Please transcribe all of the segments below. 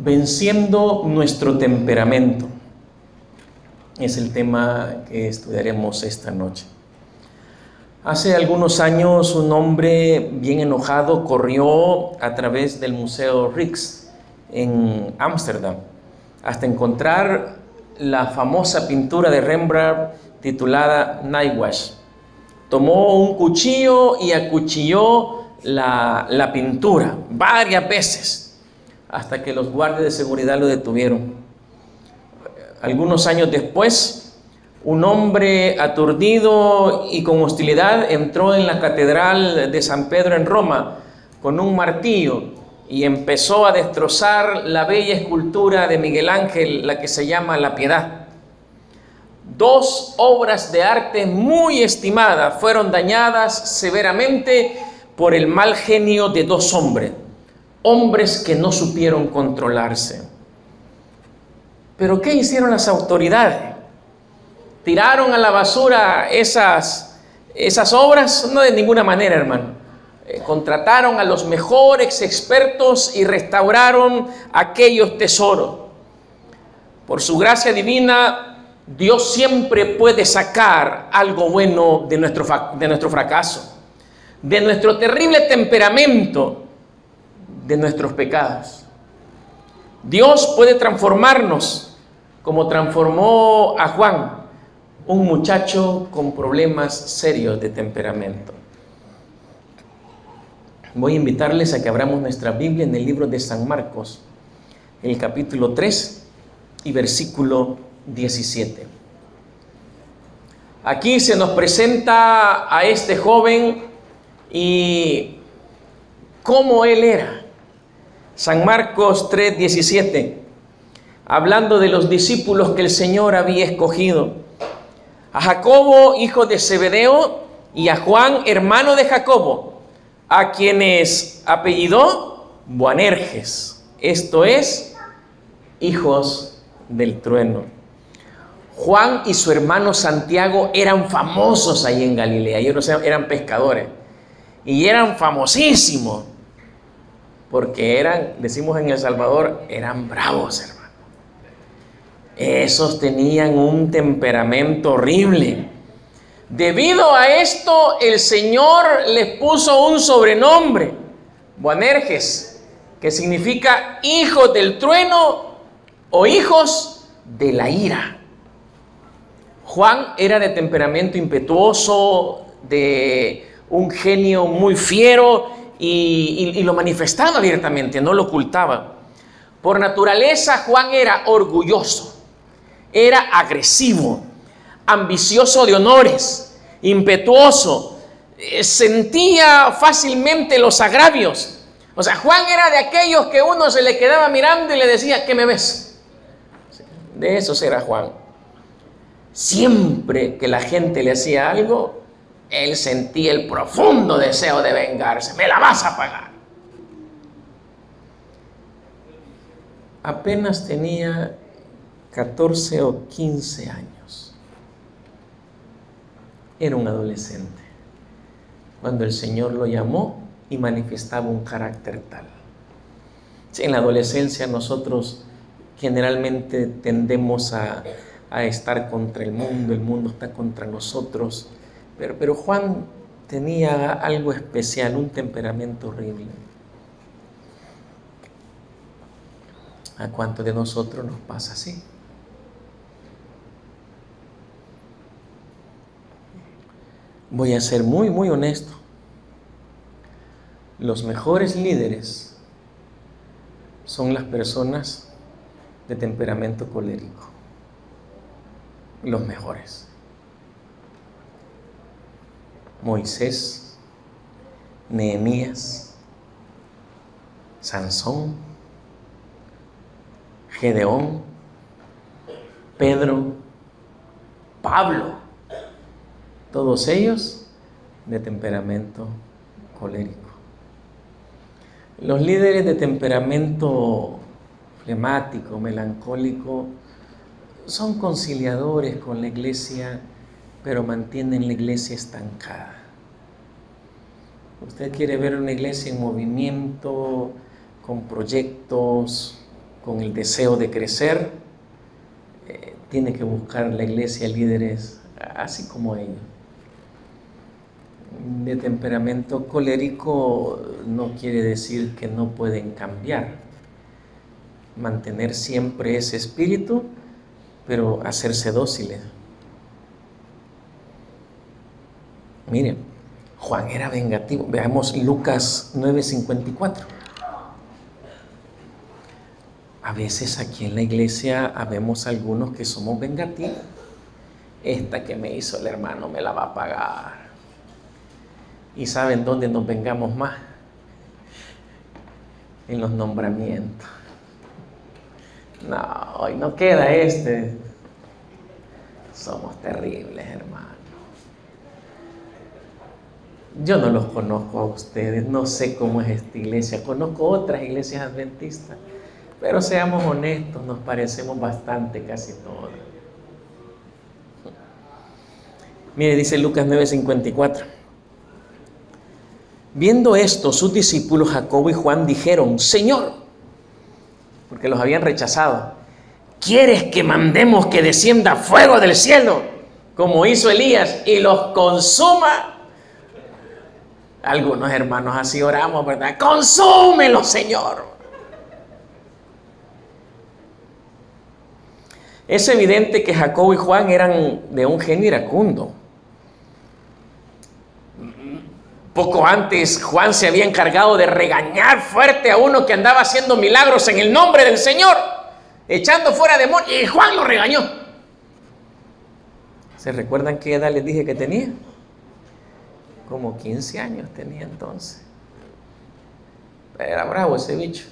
Venciendo nuestro temperamento es el tema que estudiaremos esta noche. Hace algunos años un hombre bien enojado corrió a través del Museo Rijks en Ámsterdam hasta encontrar la famosa pintura de Rembrandt titulada Nightwash. Tomó un cuchillo y acuchilló la pintura varias veces hasta que los guardias de seguridad lo detuvieron. Algunos años después, un hombre aturdido y con hostilidad entró en la catedral de San Pedro en Roma con un martillo y empezó a destrozar la bella escultura de Miguel Ángel, la que se llama La Piedad. Dos obras de arte muy estimadas fueron dañadas severamente por el mal genio de dos hombres que no supieron controlarse. ¿Pero qué hicieron las autoridades? ¿Tiraron a la basura esas obras? No, de ninguna manera, hermano. Contrataron a los mejores expertos y restauraron aquellos tesoros. Por su gracia divina, Dios siempre puede sacar algo bueno de nuestro fracaso, de nuestro terrible temperamento, de nuestros pecados. Dios puede transformarnos como transformó a Juan, un muchacho con problemas serios de temperamento. Voy a invitarles a que abramos nuestra Biblia en el libro de San Marcos, el capítulo 3 y versículo 17. Aquí se nos presenta a este joven y cómo él era. San Marcos 3:17, hablando de los discípulos que el Señor había escogido: a Jacobo, hijo de Zebedeo, y a Juan, hermano de Jacobo, a quienes apellidó Boanerges, esto es, hijos del trueno. Juan y su hermano Santiago eran famosos ahí en Galilea. Ellos eran pescadores y eran famosísimos porque eran, decimos en El Salvador, eran bravos, hermano. Esos tenían un temperamento horrible. Debido a esto, el Señor les puso un sobrenombre, Boanerges, que significa hijos del trueno o hijos de la ira. Juan era de temperamento impetuoso, de un genio muy fiero y lo manifestaba abiertamente, no lo ocultaba. Por naturaleza, Juan era orgulloso, era agresivo, ambicioso de honores, impetuoso, sentía fácilmente los agravios. O sea, Juan era de aquellos que uno se le quedaba mirando y le decía: ¿qué me ves? De esos era Juan. Siempre que la gente le hacía algo, él sentía el profundo deseo de vengarse. ¡Me la vas a pagar! Apenas tenía 14 o 15 años. Era un adolescente cuando el Señor lo llamó y manifestaba un carácter tal. En la adolescencia nosotros generalmente tendemos a estar contra el mundo está contra nosotros, pero Juan tenía algo especial, un temperamento horrible. ¿A cuántos de nosotros nos pasa así? Voy a ser muy, muy honesto. Los mejores líderes son las personas de temperamento colérico. Los mejores. Moisés, Nehemías, Sansón, Gedeón, Pedro, Pablo, todos ellos de temperamento colérico. Los líderes de temperamento flemático, melancólico, son conciliadores con la iglesia, pero mantienen la iglesia estancada. Usted quiere ver una iglesia en movimiento, con proyectos, con el deseo de crecer, tiene que buscar la iglesia líderes así como ellos. De temperamento colérico no quiere decir que no pueden cambiar. Mantener siempre ese espíritu, pero hacerse dóciles. Miren, Juan era vengativo. Veamos Lucas 9:54. A veces aquí en la iglesia habemos algunos que somos vengativos. Esta que me hizo el hermano me la va a pagar. ¿Y saben dónde nos vengamos más? En los nombramientos. No, hoy no queda este. Somos terribles, hermano. Yo no los conozco a ustedes, no sé cómo es esta iglesia. Conozco otras iglesias adventistas, pero seamos honestos, nos parecemos bastante casi todos. Mire, dice Lucas 9:54. Viendo esto, sus discípulos Jacobo y Juan dijeron: Señor, porque los habían rechazado, ¿quieres que mandemos que descienda fuego del cielo, como hizo Elías, y los consuma? Algunos hermanos así oramos, ¿verdad? ¡Consúmelo, Señor! Es evidente que Jacobo y Juan eran de un genio iracundo. Poco antes, Juan se había encargado de regañar fuerte a uno que andaba haciendo milagros en el nombre del Señor, echando fuera demonios, y Juan lo regañó. ¿Se recuerdan qué edad les dije que tenía? Como 15 años tenía entonces. Era bravo ese bicho.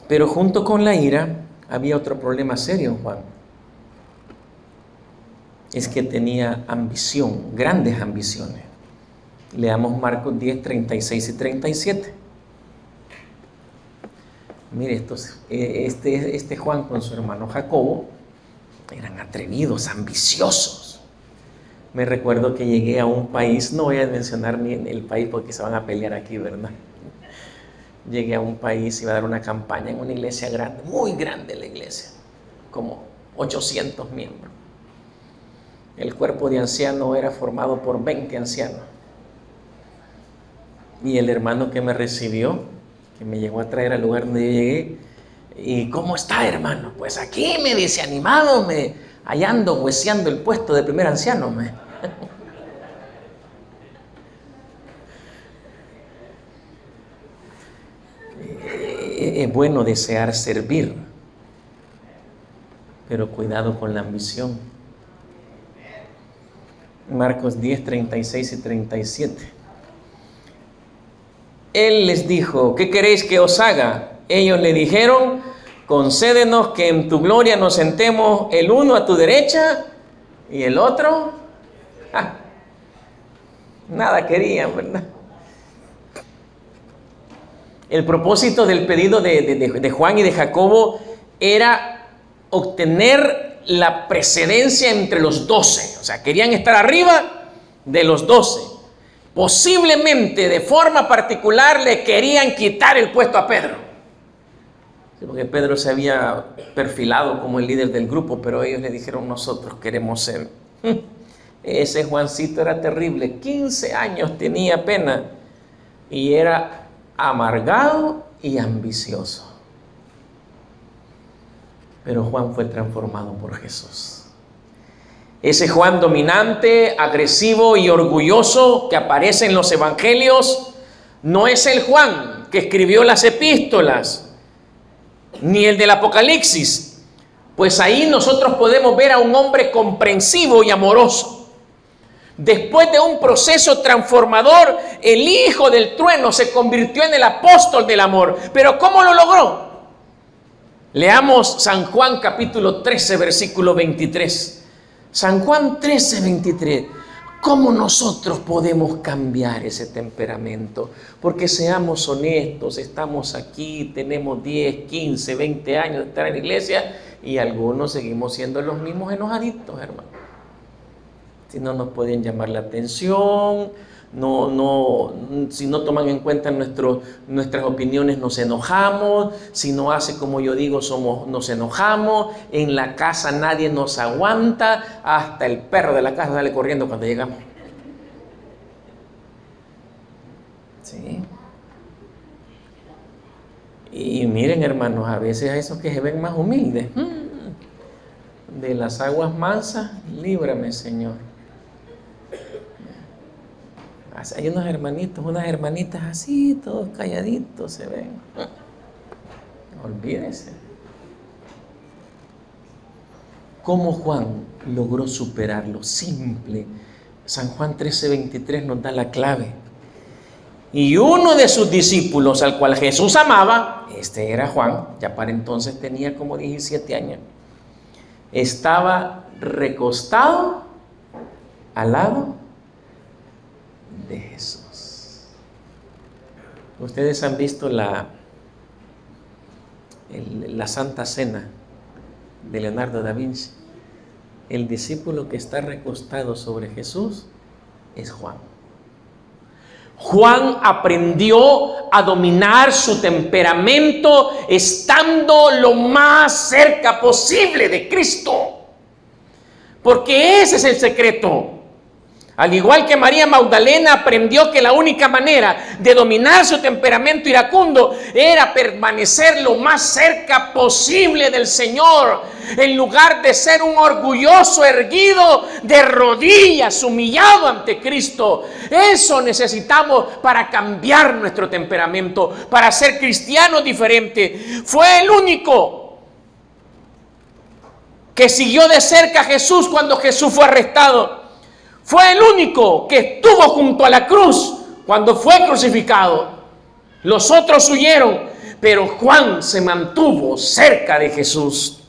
Pero junto con la ira había otro problema serio en Juan. Es que tenía ambición, grandes ambiciones. Leamos Marcos 10, 36 y 37. Mire, este Juan con su hermano Jacobo eran atrevidos, ambiciosos. Me recuerdo que llegué a un país, no voy a mencionar ni el país porque se van a pelear aquí, ¿verdad? Llegué a un país, iba a dar una campaña en una iglesia grande, muy grande la iglesia, como 800 miembros. El cuerpo de ancianos era formado por 20 ancianos. Y el hermano que me recibió, que me llegó a traer al lugar donde yo llegué, ¿y cómo está, hermano? Pues aquí me dice, animado, hallando, hueseando el puesto de primer anciano. Es bueno desear servir, pero cuidado con la ambición. Marcos 10, 36 y 37. Él les dijo: ¿qué queréis que os haga? Ellos le dijeron: concédenos que en tu gloria nos sentemos el uno a tu derecha y el otro. Nada querían, ¿verdad? El propósito del pedido de Juan y de Jacobo era obtener la precedencia entre los 12. O sea, querían estar arriba de los 12. Posiblemente, de forma particular, le querían quitar el puesto a Pedro. Sí, porque Pedro se había perfilado como el líder del grupo, pero ellos le dijeron: nosotros queremos ser. Ese Juancito era terrible. 15 años tenía apenas y era amargado y ambicioso. Pero Juan fue transformado por Jesús. Ese Juan dominante, agresivo y orgulloso que aparece en los evangelios no es el Juan que escribió las epístolas, ni el del Apocalipsis. Pues ahí nosotros podemos ver a un hombre comprensivo y amoroso. Después de un proceso transformador, el hijo del trueno se convirtió en el apóstol del amor. ¿Pero cómo lo logró? Leamos San Juan capítulo 13, versículo 23. San Juan 13, 23. ¿Cómo nosotros podemos cambiar ese temperamento? Porque seamos honestos, estamos aquí, tenemos 10, 15, 20 años de estar en la iglesia y algunos seguimos siendo los mismos enojaditos, hermano. Si no nos pueden llamar la atención, si no toman en cuenta nuestras opiniones nos enojamos, si no hace como yo digo nos enojamos, en la casa nadie nos aguanta, hasta el perro de la casa sale corriendo cuando llegamos. ¿Sí? Y miren, hermanos, a veces a esos que se ven más humildes, de las aguas mansas, líbrame, Señor. Hay unos hermanitos, unas hermanitas así, todos calladitos se ven. Olvídese. ¿Cómo Juan logró superarlo? Simple. San Juan 13:23 nos da la clave. Y uno de sus discípulos, al cual Jesús amaba, este era Juan, ya para entonces tenía como 17 años, estaba recostado al lado de Jesús. Ustedes han visto la Santa Cena de Leonardo da Vinci. El discípulo que está recostado sobre Jesús es Juan. Juan aprendió a dominar su temperamento estando lo más cerca posible de Cristo, porque ese es el secreto. Al igual que María Magdalena aprendió que la única manera de dominar su temperamento iracundo era permanecer lo más cerca posible del Señor, en lugar de ser un orgulloso erguido de rodillas, humillado ante Cristo. Eso necesitamos para cambiar nuestro temperamento, para ser cristianos diferentes. Fue el único que siguió de cerca a Jesús cuando Jesús fue arrestado. Fue el único que estuvo junto a la cruz cuando fue crucificado. Los otros huyeron, pero Juan se mantuvo cerca de Jesús.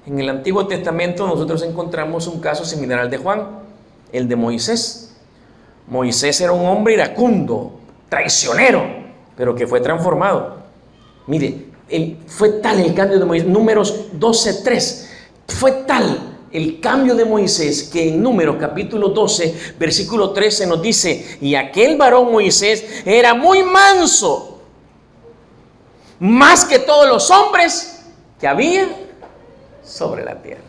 En el Antiguo Testamento nosotros encontramos un caso similar al de Juan, el de Moisés. Moisés era un hombre iracundo, traicionero, pero que fue transformado. Mire, fue tal el cambio de Moisés, Números 12:3, fue tal el cambio de Moisés que en Números capítulo 12, versículo 13 nos dice: y aquel varón Moisés era muy manso, más que todos los hombres que había sobre la tierra.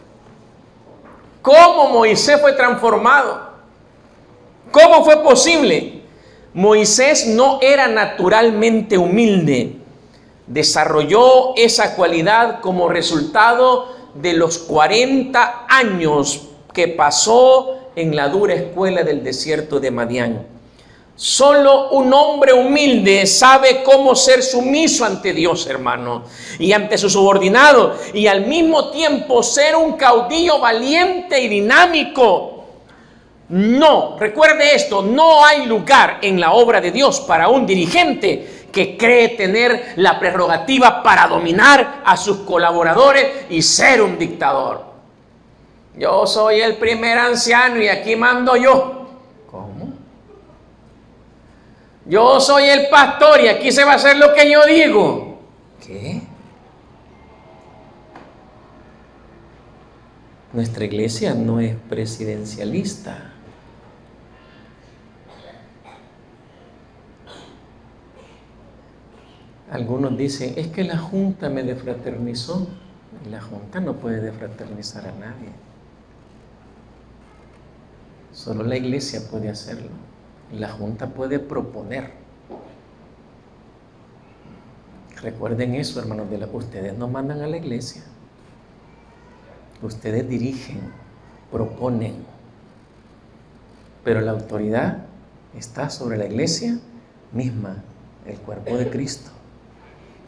¿Cómo Moisés fue transformado? ¿Cómo fue posible? Moisés no era naturalmente humilde. Desarrolló esa cualidad como resultado de los 40 años que pasó en la dura escuela del desierto de Madián. Solo un hombre humilde sabe cómo ser sumiso ante Dios, hermano, y ante su subordinado, y al mismo tiempo ser un caudillo valiente y dinámico. No, recuerde esto, no hay lugar en la obra de Dios para un dirigente que cree tener la prerrogativa para dominar a sus colaboradores y ser un dictador. Yo soy el primer anciano y aquí mando yo. ¿Cómo? Yo soy el pastor y aquí se va a hacer lo que yo digo. ¿Qué? Nuestra iglesia no es presidencialista. Algunos dicen, es que la Junta me defraternizó. Y la Junta no puede defraternizar a nadie. Solo la iglesia puede hacerlo. La Junta puede proponer. Recuerden eso, hermanos, ustedes no mandan a la iglesia. Ustedes dirigen, proponen. Pero la autoridad está sobre la iglesia misma, el cuerpo de Cristo.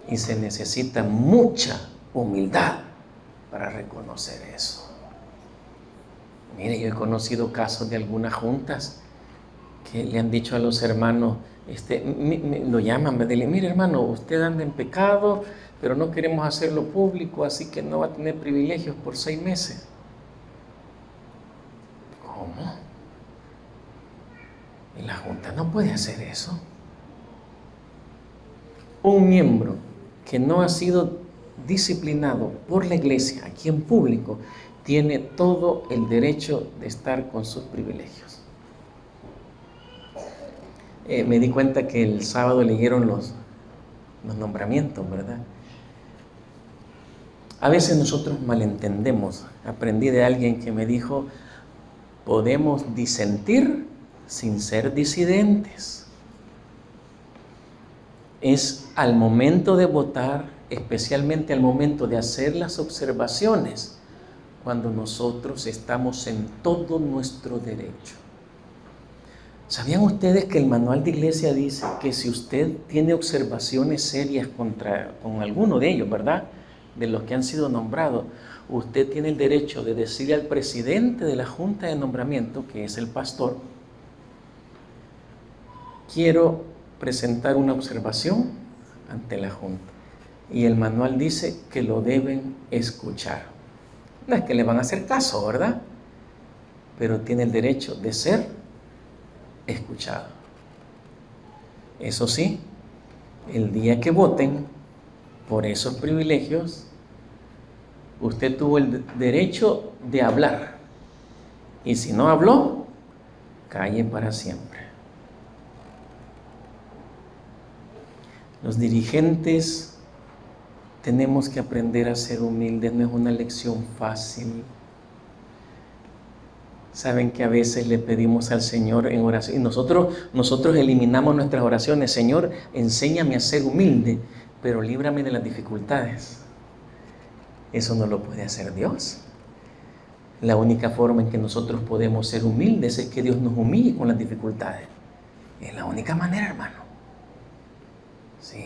Y se necesita mucha humildad para reconocer eso. Mire, yo he conocido casos de algunas juntas que le han dicho a los hermanos, lo llaman, me dicen, mire hermano, usted anda en pecado, pero no queremos hacerlo público, así que no va a tener privilegios por 6 meses. ¿Cómo? Y la junta no puede hacer eso. Un miembro que no ha sido disciplinado por la iglesia aquí en público tiene todo el derecho de estar con sus privilegios. me di cuenta que el sábado leyeron los nombramientos, ¿verdad? A veces nosotros malentendemos. Aprendí de alguien que me dijo, podemos disentir sin ser disidentes. Es al momento de votar, especialmente al momento de hacer las observaciones, cuando nosotros estamos en todo nuestro derecho. ¿Sabían ustedes que el manual de iglesia dice que si usted tiene observaciones serias con alguno de ellos, ¿verdad?, de los que han sido nombrados, usted tiene el derecho de decirle al presidente de la junta de nombramiento, que es el pastor, quiero presentar una observación ante la junta? Y el manual dice que lo deben escuchar. No es que le van a hacer caso, ¿verdad? Pero tiene el derecho de ser escuchado. Eso sí, el día que voten por esos privilegios, usted tuvo el derecho de hablar. Y si no habló, calle para siempre. Los dirigentes tenemos que aprender a ser humildes. No es una lección fácil. Saben que a veces le pedimos al Señor en oración, y nosotros eliminamos nuestras oraciones. Señor, enséñame a ser humilde, pero líbrame de las dificultades. Eso no lo puede hacer Dios. La única forma en que nosotros podemos ser humildes es que Dios nos humille con las dificultades. Es la única manera, hermano. Sí.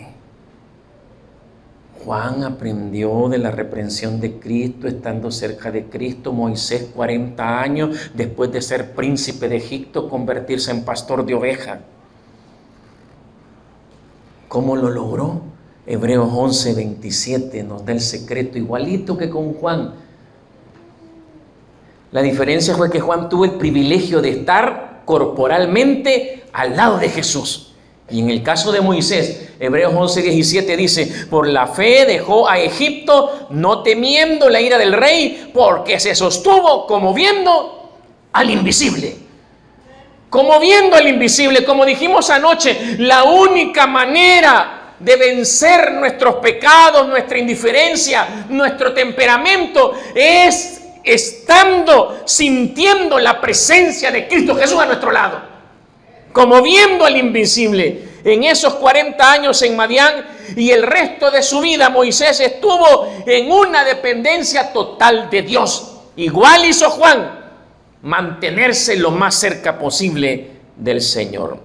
Juan aprendió de la reprensión de Cristo estando cerca de Cristo. Moisés, 40 años después de ser príncipe de Egipto, convertirse en pastor de oveja. ¿Cómo lo logró? Hebreos 11:27 nos da el secreto, igualito que con Juan. La diferencia fue que Juan tuvo el privilegio de estar corporalmente al lado de Jesús. Y en el caso de Moisés, Hebreos 11:17 dice, por la fe dejó a Egipto, no temiendo la ira del rey, porque se sostuvo como viendo al invisible. Como viendo al invisible, como dijimos anoche, la única manera de vencer nuestros pecados, nuestra indiferencia, nuestro temperamento, es estando, sintiendo la presencia de Cristo Jesús a nuestro lado. Como viendo al invisible. En esos 40 años en Madián y el resto de su vida, Moisés estuvo en una dependencia total de Dios. Igual hizo Juan, mantenerse lo más cerca posible del Señor.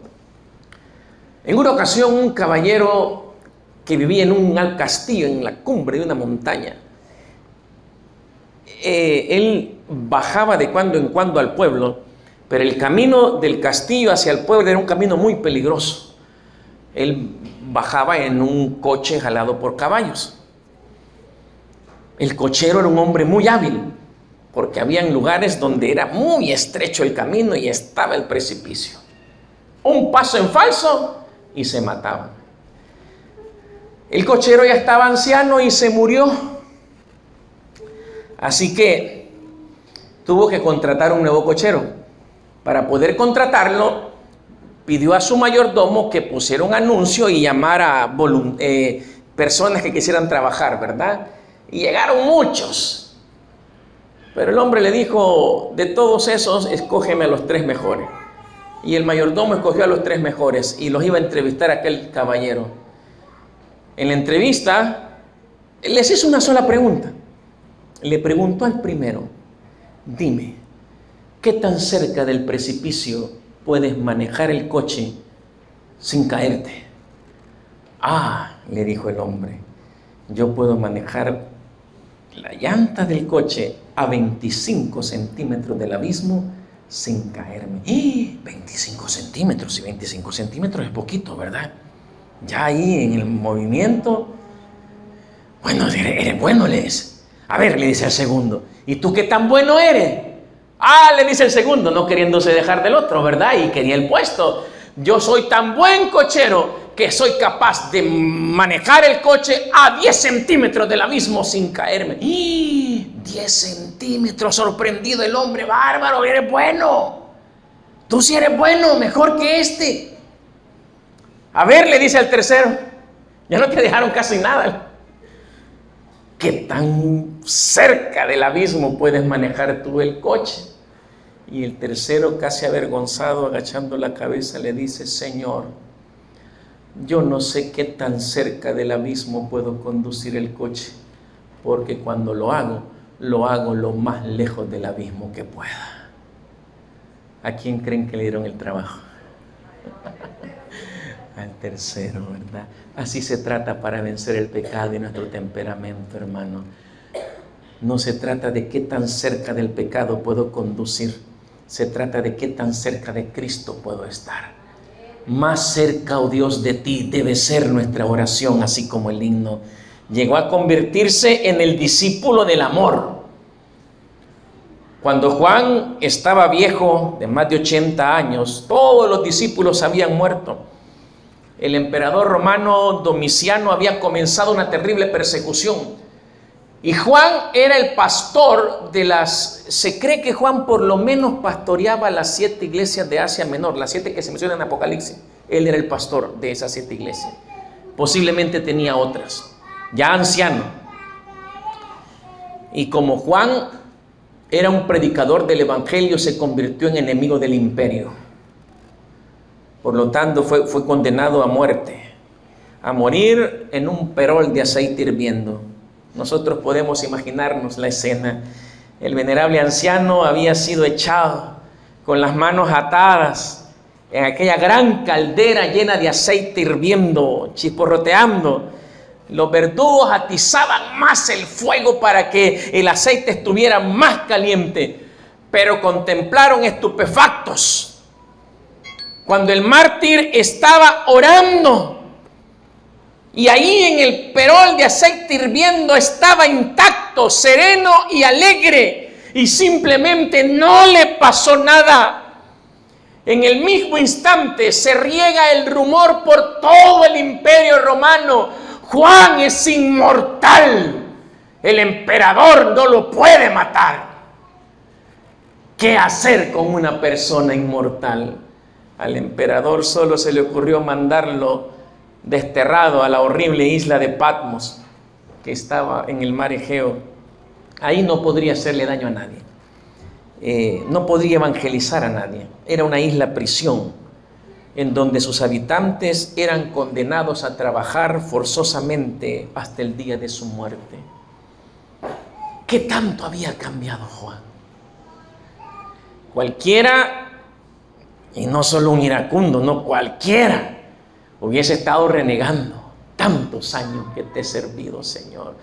En una ocasión, un caballero que vivía en un castillo, en la cumbre de una montaña, él bajaba de cuando en cuando al pueblo, pero el camino del castillo hacia el pueblo era un camino muy peligroso. Él bajaba en un coche jalado por caballos. El cochero era un hombre muy hábil, porque había lugares donde era muy estrecho el camino y estaba el precipicio. Un paso en falso y se mataban. El cochero ya estaba anciano y se murió. Así que tuvo que contratar un nuevo cochero. Para poder contratarlo, pidió a su mayordomo que pusiera un anuncio y llamara a personas que quisieran trabajar, ¿verdad? Y llegaron muchos. Pero el hombre le dijo, de todos esos, escógeme a los 3 mejores. Y el mayordomo escogió a los 3 mejores y los iba a entrevistar a aquel caballero. En la entrevista, les hizo una sola pregunta. Le preguntó al primero, dime, ¿qué tan cerca del precipicio puedes manejar el coche sin caerte? Ah, le dijo el hombre, yo puedo manejar la llanta del coche a 25 centímetros del abismo sin caerme. 25 centímetros, y 25 centímetros es poquito, ¿verdad? Ya ahí en el movimiento, bueno, eres bueno, le dice. A ver, le dice al segundo, ¿y tú qué tan bueno eres? Ah, le dice el segundo, no queriéndose dejar del otro, ¿verdad? Y quería el puesto. Yo soy tan buen cochero que soy capaz de manejar el coche a 10 centímetros del abismo sin caerme. 10 centímetros, sorprendido el hombre, bárbaro, eres bueno. Tú sí eres bueno, mejor que este. A ver, le dice al tercero, ya no te dejaron casi nada. ¿Qué tan cerca del abismo puedes manejar tú el coche? Y el tercero, casi avergonzado, agachando la cabeza, le dice, Señor, yo no sé qué tan cerca del abismo puedo conducir el coche, porque cuando lo hago lo más lejos del abismo que pueda. ¿A quién creen que le dieron el trabajo? Al tercero, ¿verdad? Así se trata para vencer el pecado y nuestro temperamento, hermano. No se trata de qué tan cerca del pecado puedo conducir, se trata de qué tan cerca de Cristo puedo estar. Más cerca, oh Dios, de ti debe ser nuestra oración, así como el himno. Llegó a convertirse en el discípulo del amor. Cuando Juan estaba viejo, de más de 80 años, todos los discípulos habían muerto. El emperador romano Domiciano había comenzado una terrible persecución. Y Juan era el pastor se cree que Juan por lo menos pastoreaba las 7 iglesias de Asia Menor, las 7 que se mencionan en Apocalipsis. Él era el pastor de esas 7 iglesias. Posiblemente tenía otras, ya anciano. Y como Juan era un predicador del evangelio, se convirtió en enemigo del imperio. Por lo tanto, fue condenado a muerte, a morir en un perol de aceite hirviendo. Nosotros podemos imaginarnos la escena. El venerable anciano había sido echado con las manos atadas en aquella gran caldera llena de aceite hirviendo, chisporroteando. Los verdugos atizaban más el fuego para que el aceite estuviera más caliente, pero contemplaron estupefactos cuando el mártir estaba orando. Y ahí en el perol de aceite hirviendo estaba intacto, sereno y alegre, y simplemente no le pasó nada. En el mismo instante se riega el rumor por todo el imperio romano: Juan es inmortal, el emperador no lo puede matar. ¿Qué hacer con una persona inmortal? Al emperador solo se le ocurrió mandarlo desterrado a la horrible isla de Patmos, que estaba en el mar Egeo. Ahí no podría hacerle daño a nadie, no podría evangelizar a nadie. Era una isla prisión en donde sus habitantes eran condenados a trabajar forzosamente hasta el día de su muerte. ¿Qué tanto había cambiado Juan? Cualquiera, y no solo un iracundo, no cualquiera, hubiese estado renegando. Tantos años que te he servido, Señor.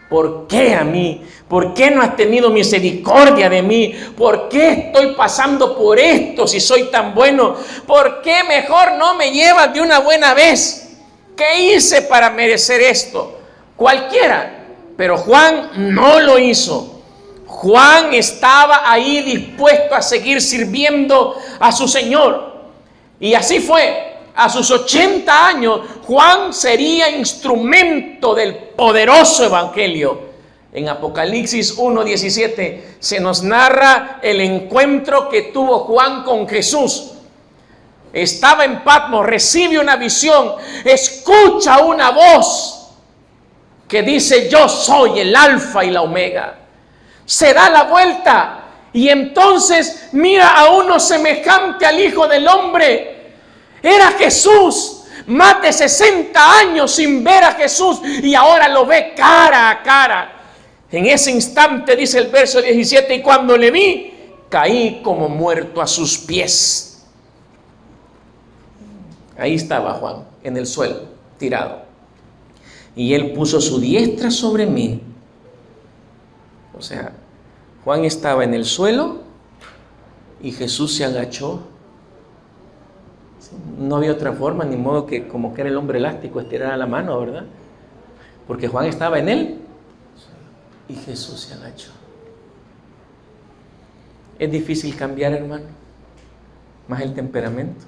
¿Por qué a mí? ¿Por qué no has tenido misericordia de mí? ¿Por qué estoy pasando por esto si soy tan bueno? ¿Por qué mejor no me llevas de una buena vez? ¿Qué hice para merecer esto? Cualquiera, pero Juan no lo hizo. Juan estaba ahí dispuesto a seguir sirviendo a su Señor. Y así fue. A sus 80 años, Juan sería instrumento del poderoso evangelio. En Apocalipsis 1:17 se nos narra el encuentro que tuvo Juan con Jesús. Estaba en Patmos, recibe una visión, escucha una voz que dice: yo soy el alfa y la omega. Se da la vuelta y entonces mira a uno semejante al Hijo del Hombre. Era Jesús, más de 60 años sin ver a Jesús, y ahora lo ve cara a cara. En ese instante, dice el verso 17, y cuando le vi, caí como muerto a sus pies. Ahí estaba Juan, en el suelo, tirado. Y él puso su diestra sobre mí. O sea, Juan estaba en el suelo y Jesús se agachó. No había otra forma, ni modo que como que era el hombre elástico estirara la mano, ¿verdad? Porque Juan estaba en él y Jesús se agachó. Es difícil cambiar, hermano, más el temperamento.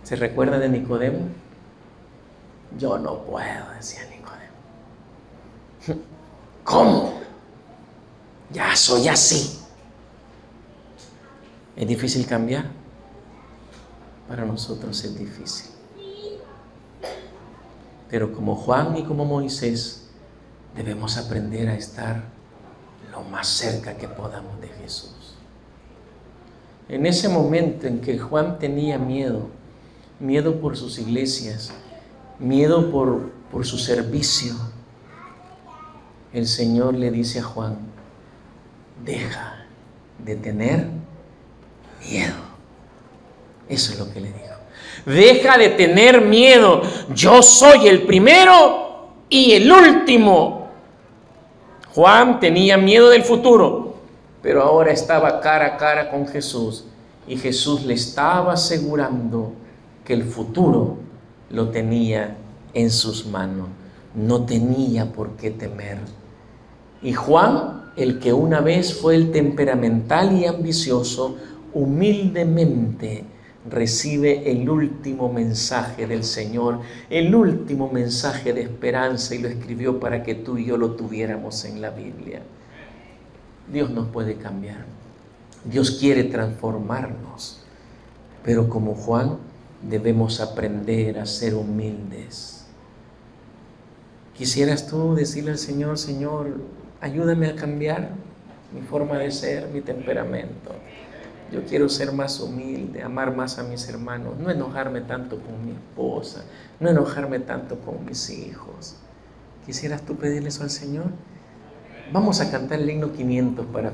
¿Se recuerda de Nicodemo? Yo no puedo, decía Nicodemo. ¿Cómo? Ya soy así. Es difícil cambiar. para nosotros es difícil. Pero como Juan y como Moisés, debemos aprender a estar lo más cerca que podamos de Jesús. En ese momento en que Juan tenía miedo por sus iglesias, miedo por su servicio, el Señor le dice a Juan: deja de tener miedo. Eso es lo que le dijo. Deja de tener miedo. Yo soy el primero y el último. Juan tenía miedo del futuro, pero ahora estaba cara a cara con Jesús y Jesús le estaba asegurando que el futuro lo tenía en sus manos. No tenía por qué temer. Y Juan, el que una vez fue el temperamental y ambicioso, humildemente recibe el último mensaje del Señor, el último mensaje de esperanza, y lo escribió para que tú y yo lo tuviéramos en la Biblia. Dios nos puede cambiar, Dios quiere transformarnos, pero como Juan debemos aprender a ser humildes. ¿Quisieras tú decirle al Señor: Señor, ayúdame a cambiar mi forma de ser, mi temperamento? Yo quiero ser más humilde, amar más a mis hermanos, no enojarme tanto con mi esposa, no enojarme tanto con mis hijos. ¿Quisieras tú pedirle eso al Señor? Vamos a cantar el himno 500 para